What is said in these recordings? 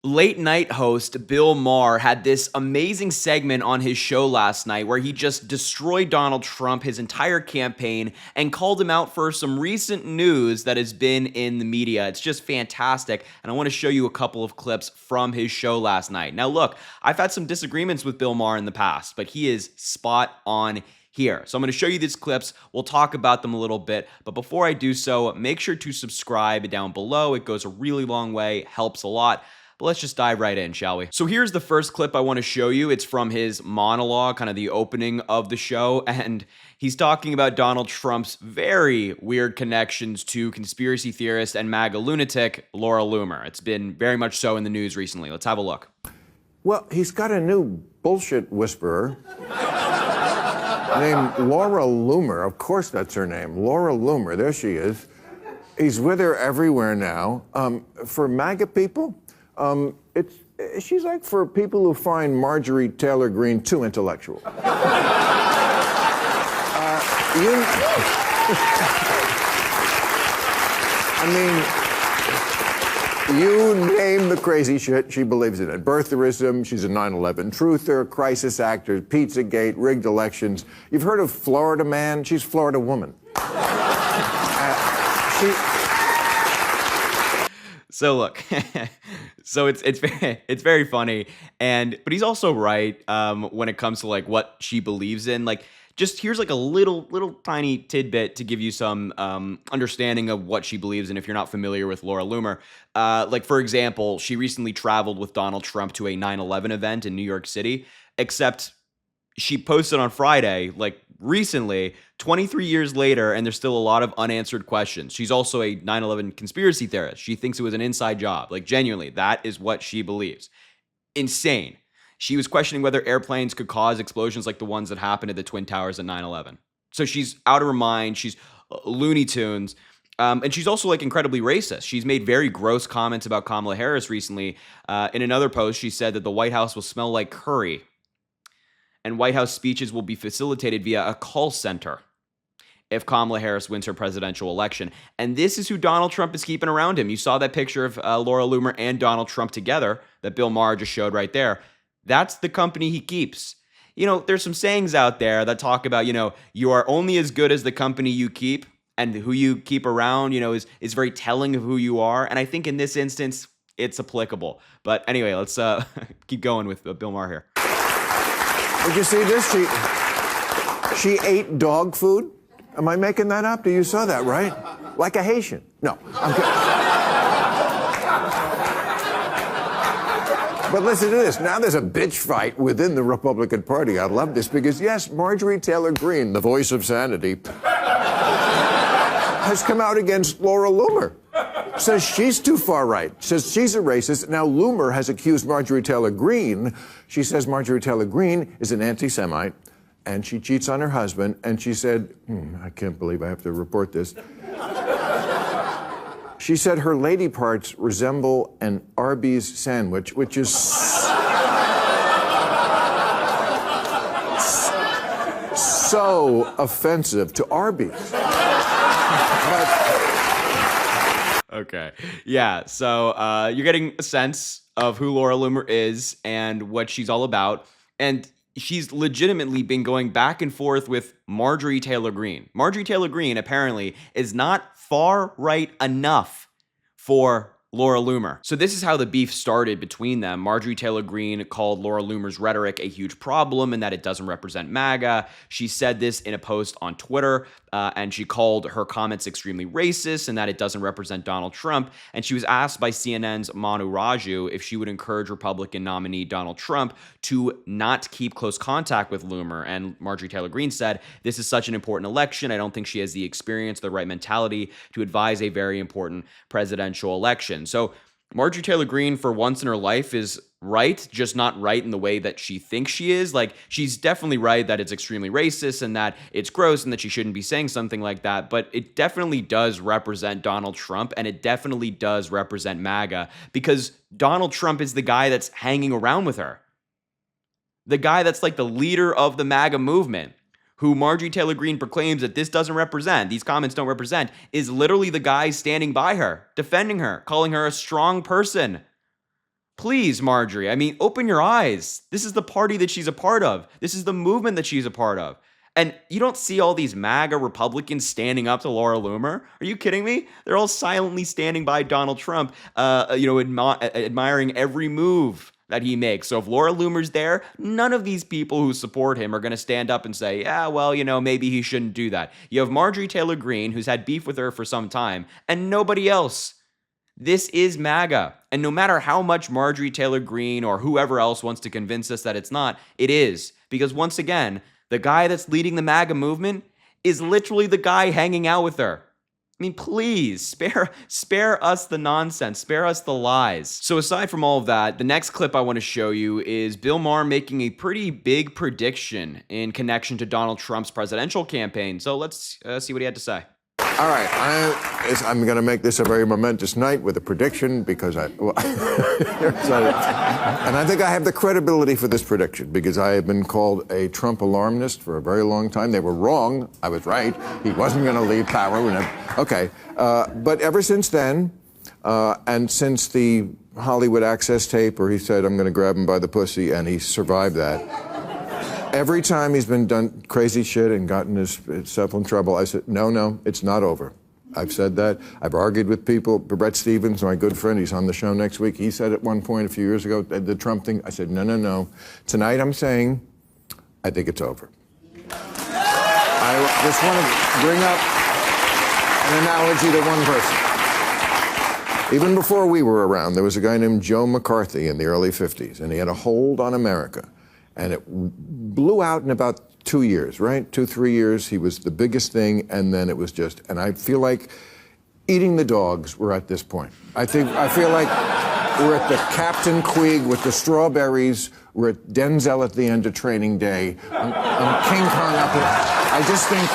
Late night host Bill Maher had this amazing segment on his show last night where he just destroyed Donald Trump, his entire campaign, and called him out for some recent news that has been in the media. It's just fantastic. And I want to show you a couple of clips from his show last night. Now, look, I've had some disagreements with Bill Maher in the past, but he is spot on here. So I'm going to show you these clips. We'll talk about them a little bit. But before I do so, make sure to subscribe down below. It goes a really long way, helps a lot. But let's just dive right in, shall we? So here's the first clip I want to show you. It's from his monologue, kind of the opening of the show, and he's talking about Donald Trump's very weird connections to conspiracy theorist and MAGA lunatic Laura Loomer. It's been very much so in the news recently. Let's have a look. Well, he's got a new bullshit whisperer named Laura Loomer. Of course that's her name, Laura Loomer. There she is. He's with her everywhere now. For MAGA people, she's like for people who find Marjorie Taylor Greene too intellectual. You name the crazy shit, she believes in it. Birtherism, she's a 9/11 truther, crisis actor, Pizzagate, rigged elections. You've heard of Florida Man? She's Florida Woman. So look, so it's very funny, but he's also right when it comes to like what she believes in. Like, just here's like a little tiny tidbit to give you some understanding of what she believes in if you're not familiar with Laura Loomer. Like, for example, she recently traveled with Donald Trump to a 9/11 event in New York City, except she posted on Friday, like recently, 23 years later, and there's still a lot of unanswered questions. She's also a 9/11 conspiracy theorist. She thinks it was an inside job. Like, genuinely, that is what she believes. Insane. She was questioning whether airplanes could cause explosions like the ones that happened at the Twin Towers at 9/11. So she's out of her mind. She's Looney Tunes. And she's also like incredibly racist. She's made very gross comments about Kamala Harris recently. In another post, she said that the White House will smell like curry, and White House speeches will be facilitated via a call center if Kamala Harris wins her presidential election. And this is who Donald Trump is keeping around him. You saw that picture of Laura Loomer and Donald Trump together that Bill Maher just showed right there. That's the company he keeps. You know, there's some sayings out there that talk about, you are only as good as the company you keep, and who you keep around, is very telling of who you are. And I think in this instance, it's applicable. But anyway, let's keep going with Bill Maher here. Did you see this? She ate dog food. Am I making that up? You saw that, right? Like a Haitian. No, I'm kidding. But listen to this. Now there's a bitch fight within the Republican Party. I love this because, yes, Marjorie Taylor Greene, the voice of sanity, has come out against Laura Loomer. Says she's too far right. Says she's a racist. Now Loomer has accused Marjorie Taylor Greene. She says Marjorie Taylor Greene is an anti-Semite, and she cheats on her husband. And she said, I can't believe I have to report this. She said her lady parts resemble an Arby's sandwich, which is so offensive to Arby's. Okay. Yeah. So you're getting a sense of who Laura Loomer is and what she's all about. And she's legitimately been going back and forth with Marjorie Taylor Greene. Marjorie Taylor Greene apparently is not far right enough for Laura Loomer. So this is how the beef started between them. Marjorie Taylor Greene called Laura Loomer's rhetoric a huge problem and that it doesn't represent MAGA. She said this in a post on Twitter, and she called her comments extremely racist and that it doesn't represent Donald Trump. And she was asked by CNN's Manu Raju if she would encourage Republican nominee Donald Trump to not keep close contact with Loomer. And Marjorie Taylor Greene said, "This is such an important election. I don't think she has the experience, the right mentality to advise a very important presidential election." So Marjorie Taylor Greene, for once in her life, is right, just not right in the way that she thinks she is. Like, she's definitely right that it's extremely racist and that it's gross and that she shouldn't be saying something like that. But it definitely does represent Donald Trump, and it definitely does represent MAGA, because Donald Trump is the guy that's hanging around with her. The guy that's like the leader of the MAGA movement, who Marjorie Taylor Greene proclaims that this doesn't represent, these comments don't represent, is literally the guy standing by her, defending her, calling her a strong person, Please, Marjorie. I mean, open your eyes. This is the party that she's a part of. This is the movement that she's a part of. And you don't see all these MAGA Republicans standing up to Laura Loomer. Are you kidding me? They're all silently standing by Donald Trump, admiring every move that he makes. So if Laura Loomer's there, none of these people who support him are going to stand up and say, yeah, well, maybe he shouldn't do that. You have Marjorie Taylor Greene, who's had beef with her for some time, and nobody else. This is MAGA. And no matter how much Marjorie Taylor Greene or whoever else wants to convince us that it's not, it is. Because once again, the guy that's leading the MAGA movement is literally the guy hanging out with her. I mean, please, spare us the nonsense, spare us the lies. So aside from all of that, the next clip I want to show you is Bill Maher making a pretty big prediction in connection to Donald Trump's presidential campaign. So let's see what he had to say. All right, I'm going to make this a very momentous night with a prediction because and I think I have the credibility for this prediction because I have been called a Trump alarmist for a very long time. They were wrong. I was right. He wasn't going to leave power. But ever since then, and since the Hollywood Access tape where he said, I'm going to grab him by the pussy, and he survived that, every time he's been done crazy shit and gotten himself in trouble, I said, no, it's not over. I've said that. I've argued with people. Brett Stevens, my good friend, he's on the show next week. He said at one point a few years ago, the Trump thing, I said, no. Tonight I'm saying, I think it's over. I just want to bring up an analogy to one person. Even before we were around, there was a guy named Joe McCarthy in the early 50s, and he had a hold on America. And it blew out in about 2 years, right? 2-3 years. He was the biggest thing, and then it was just. And I feel like eating the dogs. We're at this point. I feel like we're at the Captain Queeg with the strawberries. We're at Denzel at the end of Training Day. I'm King Kong up here. I just think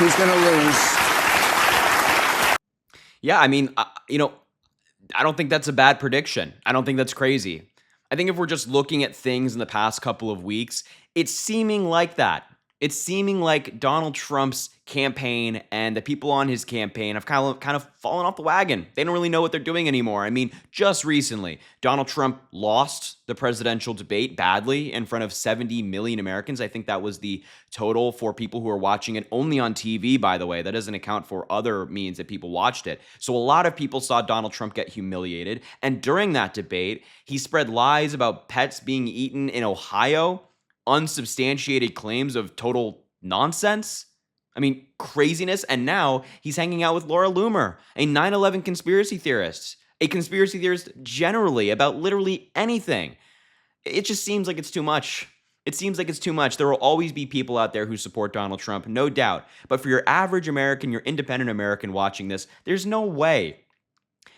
he's going to lose. Yeah, I mean, I don't think that's a bad prediction. I don't think that's crazy. I think if we're just looking at things in the past couple of weeks, it's seeming like that. It's seeming like Donald Trump's campaign and the people on his campaign have kind of fallen off the wagon. They don't really know what they're doing anymore. I mean, just recently, Donald Trump lost the presidential debate badly in front of 70 million Americans. I think that was the total for people who are watching it only on TV, by the way. That doesn't account for other means that people watched it. So a lot of people saw Donald Trump get humiliated. And during that debate, he spread lies about pets being eaten in Ohio, unsubstantiated claims of total nonsense. I mean, craziness. And now he's hanging out with Laura Loomer, a 9/11 conspiracy theorist, a conspiracy theorist generally about literally anything. It just seems like it's too much. It seems like it's too much. There will always be people out there who support Donald Trump, no doubt. But for your average American, your independent American watching this, there's no way.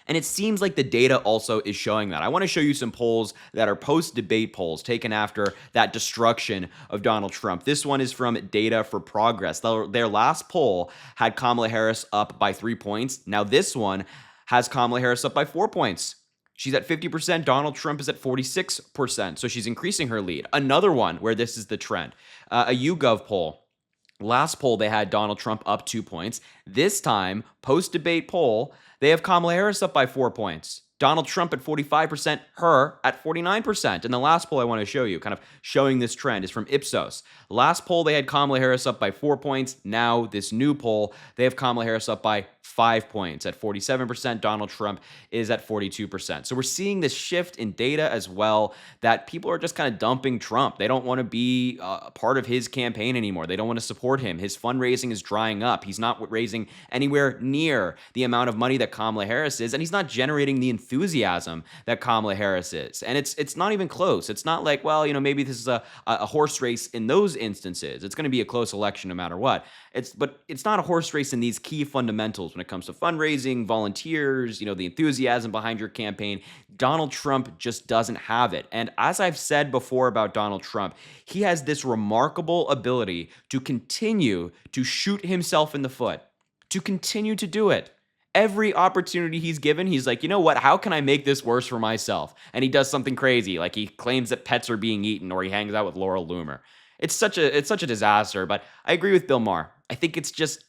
And it seems like the data also is showing that. I want to show you some polls that are post-debate polls taken after that destruction of Donald Trump. This one is from Data for Progress. Their last poll had Kamala Harris up by 3 points. Now this one has Kamala Harris up by 4 points. She's at 50%. Donald Trump is at 46%. So she's increasing her lead. Another one where this is the trend. A YouGov poll. Last poll, they had Donald Trump up 2 points. This time, post-debate poll, they have Kamala Harris up by 4 points. Donald Trump at 45%, her at 49%. And the last poll I want to show you, kind of showing this trend, is from Ipsos. Last poll, they had Kamala Harris up by 4 points. Now, this new poll, they have Kamala Harris up by 5 points at 47%. Donald Trump is at 42%. So we're seeing this shift in data as well, that people are just kind of dumping Trump. They don't want to be a part of his campaign anymore. They don't want to support him. His fundraising is drying up. He's not raising anywhere near the amount of money that Kamala Harris is, and he's not generating the enthusiasm that Kamala Harris is. And it's not even close. It's not like, well, maybe this is a horse race in those instances. It's going to be a close election no matter what. But it's not a horse race in these key fundamentals when it comes to fundraising, volunteers, the enthusiasm behind your campaign. Donald Trump just doesn't have it. And as I've said before about Donald Trump, he has this remarkable ability to continue to shoot himself in the foot, to continue to do it. Every opportunity he's given, he's like, you know what? How can I make this worse for myself? And he does something crazy, like he claims that pets are being eaten, or he hangs out with Laura Loomer. It's such a disaster. But I agree with Bill Maher. I think it's just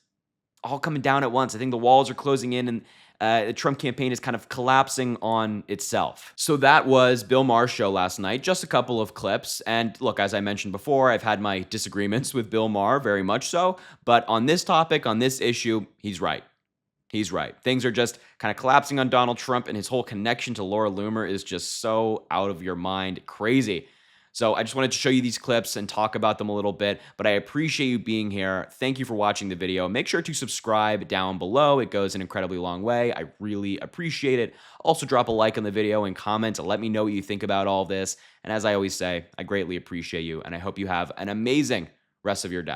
all coming down at once. I think the walls are closing in, and the Trump campaign is kind of collapsing on itself. So that was Bill Maher's show last night, just a couple of clips. And look, as I mentioned before, I've had my disagreements with Bill Maher, very much so. But on this topic, on this issue, he's right. He's right. Things are just kind of collapsing on Donald Trump, and his whole connection to Laura Loomer is just so out of your mind crazy. So I just wanted to show you these clips and talk about them a little bit, but I appreciate you being here. Thank you for watching the video. Make sure to subscribe down below. It goes an incredibly long way. I really appreciate it. Also drop a like on the video and comment to let me know what you think about all this. And as I always say, I greatly appreciate you, and I hope you have an amazing rest of your day.